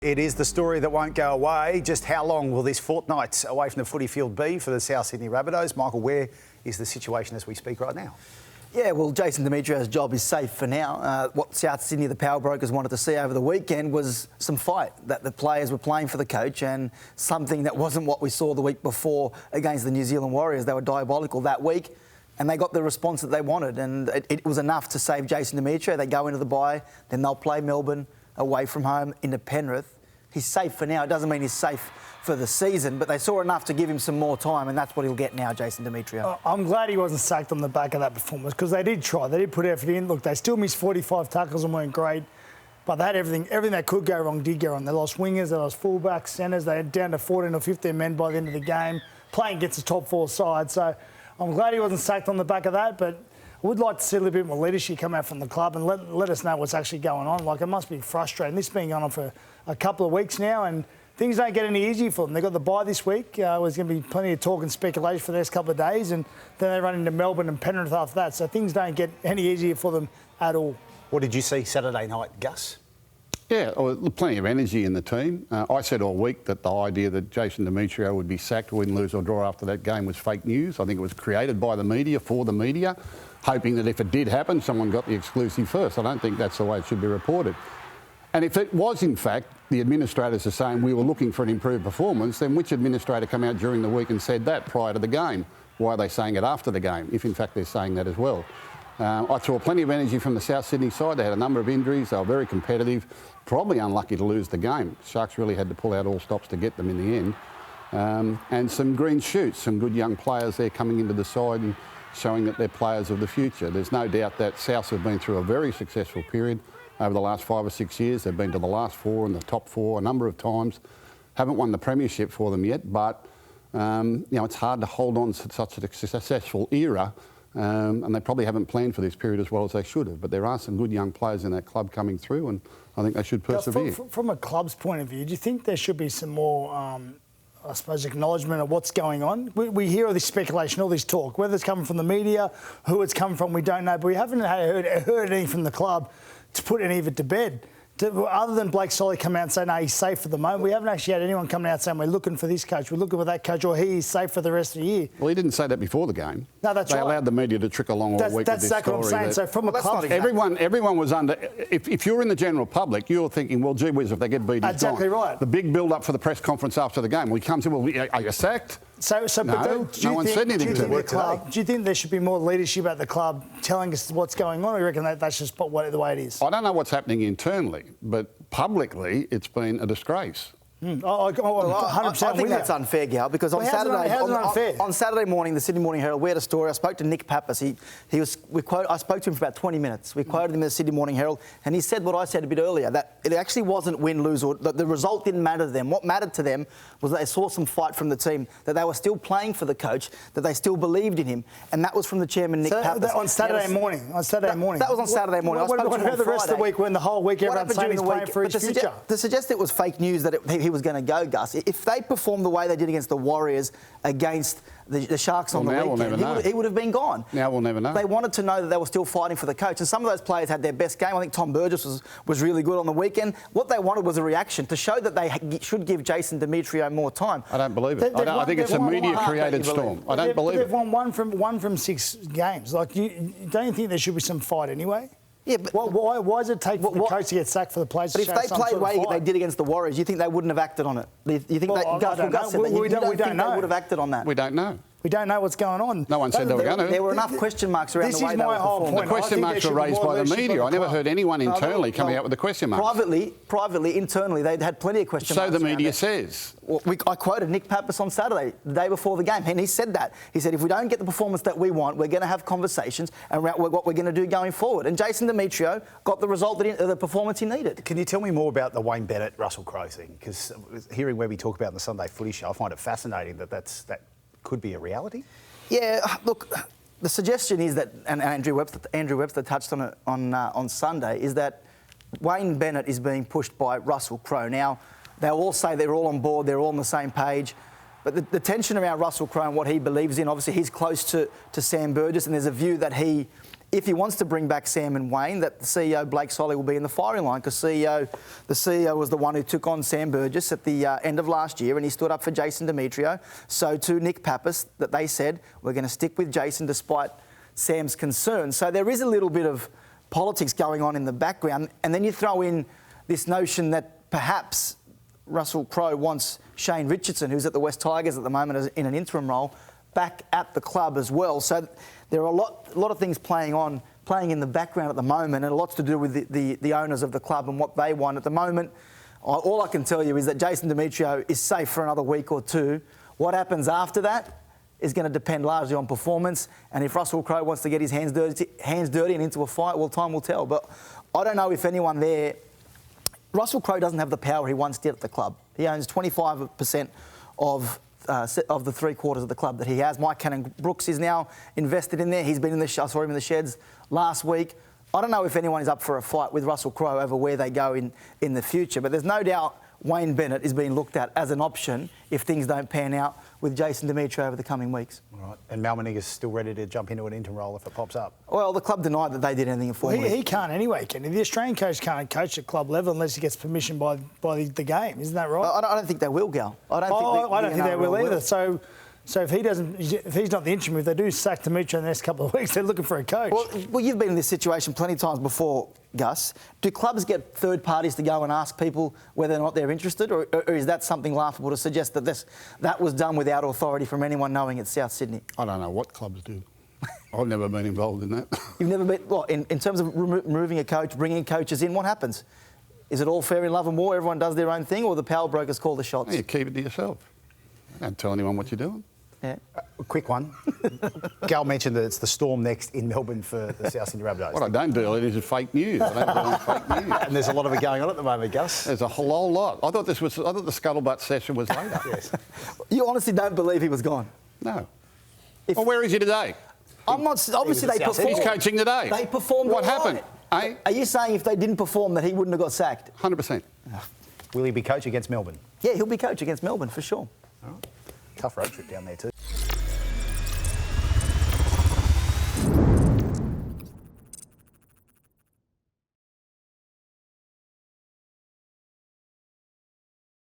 It is the story that won't go away. Just how long will this fortnight away from the footy field be for the South Sydney Rabbitohs? Michael, where is the situation as we speak right now? Yeah, well, Jason Demetriou's job is safe for now. What South Sydney, the power brokers, wanted to see over the weekend was some fight, that the players were playing for the coach, and something that wasn't what we saw the week before against the New Zealand Warriors. They were diabolical that week, and they got the response that they wanted, and it was enough to save Jason Demetriou. They go into the bye, then they'll play Melbourne away from home into Penrith. He's safe for now. It doesn't mean he's safe for the season, but they saw enough to give him some more time, and that's what he'll get now, Jason Demetriou. I'm glad he wasn't sacked on the back of that performance, because they did try. They did put effort in. Look, they still missed 45 tackles and weren't great, but they had everything that could go wrong did go wrong. They lost wingers, they lost fullbacks, centres. They had down to 14 or 15 men by the end of the game, playing against the top four side. So I'm glad he wasn't sacked on the back of that, but I would like to see a little bit more leadership come out from the club and let us know what's actually going on. Like, it must be frustrating. This has been going on for a couple of weeks now, and things don't get any easier for them. They've got the bye this week. There's going to be plenty of talk and speculation for the next couple of days, and then they run into Melbourne and Penrith after that. So things don't get any easier for them at all. What did you see Saturday night, Gus? Yeah, well, plenty of energy in the team. I said all week that the idea that Jason Demetriou would be sacked, win, lose or draw after that game was fake news. I think it was created by the media, for the media, hoping that if it did happen, someone got the exclusive first. I don't think that's the way it should be reported. And if it was, in fact, the administrators are saying we were looking for an improved performance, then which administrator came out during the week and said that prior to the game? Why are they saying it after the game, if in fact they're saying that as well? I saw plenty of energy from the South Sydney side. They had a number of injuries. They were very competitive, probably unlucky to lose the game. Sharks really had to pull out all stops to get them in the end. And some green shoots, some good young players there coming into the side and showing that they're players of the future. There's no doubt that Souths have been through a very successful period over the last 5 or 6 years. They've been to the last four and the top four a number of times. Haven't won the premiership for them yet, but it's hard to hold on to such a successful era, and they probably haven't planned for this period as well as they should have. But there are some good young players in that club coming through, and I think they should persevere. From a club's point of view, do you think there should be some more, I suppose, acknowledgement of what's going on? We hear all this speculation, all this talk, whether it's coming from the media, who it's come from, we don't know, but we haven't heard anything from the club to put any of it to bed. Other than Blake Solly come out and say, no, he's safe for the moment, we haven't actually had anyone coming out saying we're looking for this coach, we're looking for that coach, or he's safe for the rest of the year. Well, he didn't say that before the game. No, that's right. They allowed the media to trick along all week with this story. That's exactly what I'm saying. So from a club... Everyone was under... If you're in the general public, you're thinking, well, gee whiz, if they get beat, he's exactly gone. Right. The big build-up for the press conference after the game, well, he comes in, well, are you sacked? No one said anything to him. Do you think there should be more leadership at the club telling us what's going on, or you reckon that's just the way it is? I don't know what's happening internally, but publicly it's been a disgrace. I think that's unfair, Gal, because on Saturday morning, the Sydney Morning Herald, we had a story. I spoke to Nick Pappas. I spoke to him for about 20 minutes. We quoted him in the Sydney Morning Herald, and he said what I said a bit earlier, that it actually wasn't win, lose, or the result didn't matter to them. What mattered to them was that they saw some fight from the team, that they were still playing for the coach, that they still believed in him, and that was from the chairman, Nick Pappas. On Saturday morning. That was on Saturday morning. What about the rest of the week when the whole week everyone's saying he's playing for his future? To suggest it was fake news that he was going to go, Gus, if they performed the way they did against the Warriors, against the Sharks on the weekend, he would have been gone. Now we'll never know. They wanted to know that they were still fighting for the coach, and some of those players had their best game. I think Tom Burgess was really good on the weekend. What they wanted was a reaction to show that they should give Jason Demetriou more time. I don't believe it. I think it's a media-created storm. I don't believe it. They've won one from 6 games. Like, don't you think there should be some fight anyway? Yeah, but why does it take the coach to get sacked for the players? But if they played the way they did against the Warriors, you think they wouldn't have acted on it? You think Gus said that? We don't think they would have acted on that. We don't know. We don't know what's going on. No one said they were going to. There were enough question marks around the way they were performing. The question marks were raised by the media. I never heard anyone internally coming out with the question marks. Privately, internally, they had plenty of question marks. So the media says. Well, I quoted Nick Pappas on Saturday, the day before the game, and he said that. He said, if we don't get the performance that we want, we're going to have conversations around what we're going to do going forward. And Jason Demetriou got the result, the performance he needed. Can you tell me more about the Wayne Bennett, Russell Crowe thing? Because hearing where we talk about in the Sunday Footy Show, I find it fascinating that could be a reality. Yeah, look, the suggestion is that, and Andrew Webster touched on it on Sunday, is that Wayne Bennett is being pushed by Russell Crowe. Now, they'll all say they're all on board, they're all on the same page, but the tension around Russell Crowe and what he believes in, obviously he's close to Sam Burgess, and there's a view that he if he wants to bring back Sam and Wayne, that the CEO, Blake Solly, will be in the firing line, because the CEO was the one who took on Sam Burgess at the end of last year, and he stood up for Jason Demetriou. So to Nick Pappas, that they said, we're going to stick with Jason despite Sam's concerns. So there is a little bit of politics going on in the background, and then you throw in this notion that perhaps Russell Crowe wants Shane Richardson, who's at the West Tigers at the moment as in an interim role, back at the club as well. So there are a lot of things playing in the background at the moment, and a lot to do with the owners of the club and what they want at the moment. All I can tell you is that Jason Demetriou is safe for another week or two. What happens after that is going to depend largely on performance, and if Russell Crowe wants to get his hands dirty and into a fight, well, time will tell. But I don't know if anyone there... Russell Crowe doesn't have the power he once did at the club. He owns 25% of the three-quarters of the club that he has. Mike Cannon-Brooks is now invested in there. He's been I saw him in the sheds last week. I don't know if anyone is up for a fight with Russell Crowe over where they go in the future, but there's no doubt Wayne Bennett is being looked at as an option if things don't pan out with Jason Demetriou over the coming weeks. Right. And Malmeniga's still ready to jump into an interim role if it pops up? Well, the club denied that they did anything formally. Well, he can't anyway, Kenny. The Australian coach can't coach at club level unless he gets permission by the game. Isn't that right? I don't think they will, Gal. I don't think they will either. So if he's not the interim, if they do sack Demetriou in the next couple of weeks, they're looking for a coach. Well, you've been in this situation plenty of times before, Gus. Do clubs get third parties to go and ask people whether or not they're interested, or is that something laughable to suggest that that was done without authority from anyone knowing it's South Sydney? I don't know what clubs do. I've never been involved in that. You've never been... Well, in terms of removing a coach, bringing coaches in, what happens? Is it all fair in love and war, everyone does their own thing, or the power brokers call the shots? You keep it to yourself. Don't tell anyone what you're doing. Yeah. A quick one. Gal mentioned that it's the Storm next in Melbourne for the South Sydney Rabbitohs. What I don't do is fake news. I don't do fake news. And there's a lot of it going on at the moment, Gus. There's a whole lot. I thought the scuttlebutt session was later. Yes. You honestly don't believe he was gone? No. Well, where is he today? I'm not... Obviously, they performed. He's coaching today. They performed. What all happened? Right. Are you saying if they didn't perform that he wouldn't have got sacked? 100%. Will he be coach against Melbourne? Yeah, he'll be coach against Melbourne for sure. All right. Tough road trip down there too.